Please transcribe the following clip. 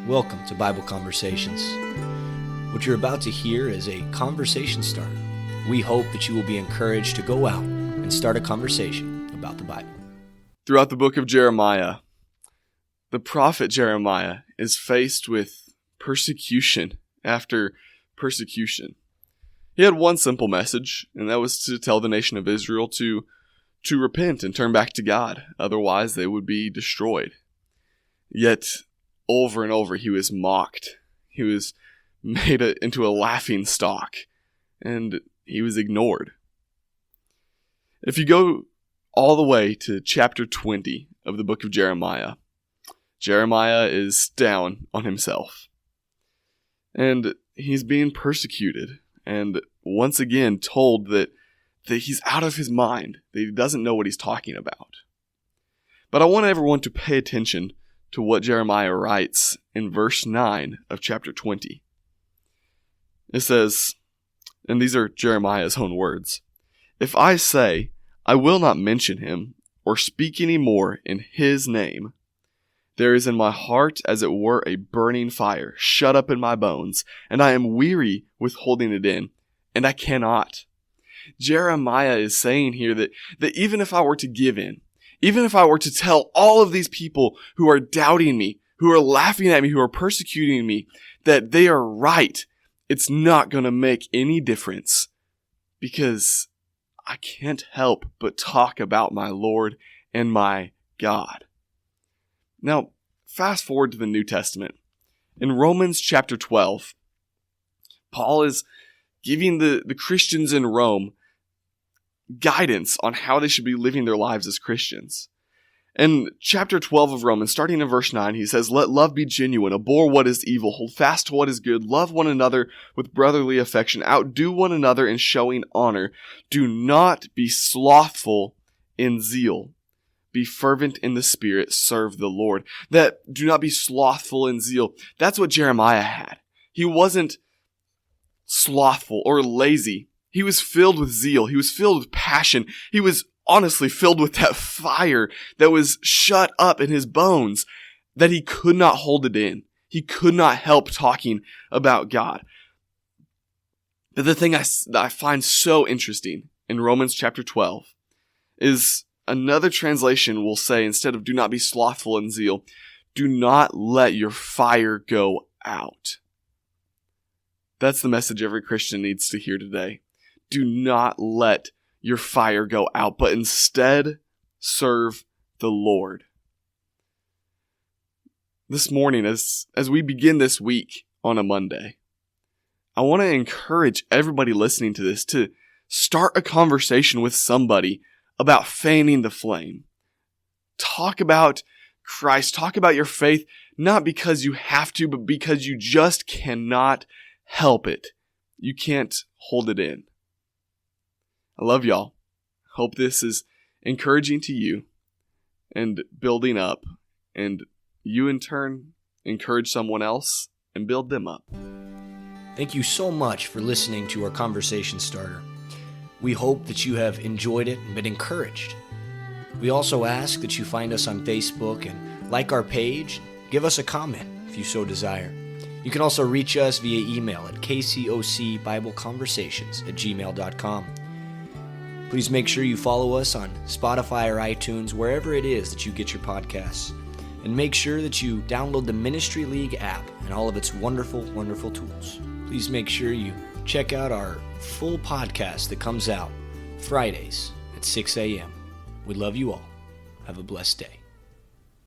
Welcome to Bible Conversations. What you're about to hear is a conversation starter. We hope that you will be encouraged to go out and start a conversation about the Bible. Throughout the book of Jeremiah, the prophet Jeremiah is faced with persecution after persecution. He had one simple message, and that was to tell the nation of Israel to repent and turn back to God. Otherwise, they would be destroyed. Yet, over and over, he was mocked. He was made into a laughing stock, and he was ignored. If you go all the way to chapter 20 of the book of Jeremiah, Jeremiah is down on himself. And he's being persecuted, and once again told that he's out of his mind, that he doesn't know what he's talking about. But I want everyone to pay attention to what Jeremiah writes in verse 9 of chapter 20. It says, and these are Jeremiah's own words, "If I say, I will not mention him, or speak any more in his name, there is in my heart as it were a burning fire shut up in my bones, and I am weary with holding it in, and I cannot." Jeremiah is saying here that even if I were to give in, even if I were to tell all of these people who are doubting me, who are laughing at me, who are persecuting me, that they are right, it's not going to make any difference, because I can't help but talk about my Lord and my God. Now, fast forward to the New Testament. In Romans chapter 12, Paul is giving the Christians in Rome guidance on how they should be living their lives as Christians. In chapter 12 of Romans, starting in verse 9, he says, "Let love be genuine, abhor what is evil, hold fast to what is good, love one another with brotherly affection, outdo one another in showing honor. Do not be slothful in zeal. Be fervent in the Spirit, serve the Lord." That do not be slothful in zeal. That's what Jeremiah had. He wasn't slothful or lazy. He was filled with zeal. He was filled with passion. He was honestly filled with that fire that was shut up in his bones, that he could not hold it in. He could not help talking about God. But the thing that I find so interesting in Romans chapter 12 is another translation will say, instead of "do not be slothful in zeal," "do not let your fire go out." That's the message every Christian needs to hear today. Do not let your fire go out, but instead serve the Lord. This morning, as we begin this week on a Monday, I want to encourage everybody listening to this to start a conversation with somebody about fanning the flame. Talk about Christ. Talk about your faith, not because you have to, but because you just cannot help it. You can't hold it in. I love y'all. Hope this is encouraging to you and building up, and you in turn encourage someone else and build them up. Thank you so much for listening to our conversation starter. We hope that you have enjoyed it and been encouraged. We also ask that you find us on Facebook and like our page. Give us a comment if you so desire. You can also reach us via email at kcocbibleconversations@gmail.com. Please make sure you follow us on Spotify or iTunes, wherever it is that you get your podcasts. And make sure that you download the Ministry League app and all of its wonderful, wonderful tools. Please make sure you check out our full podcast that comes out Fridays at 6 a.m. We love you all. Have a blessed day.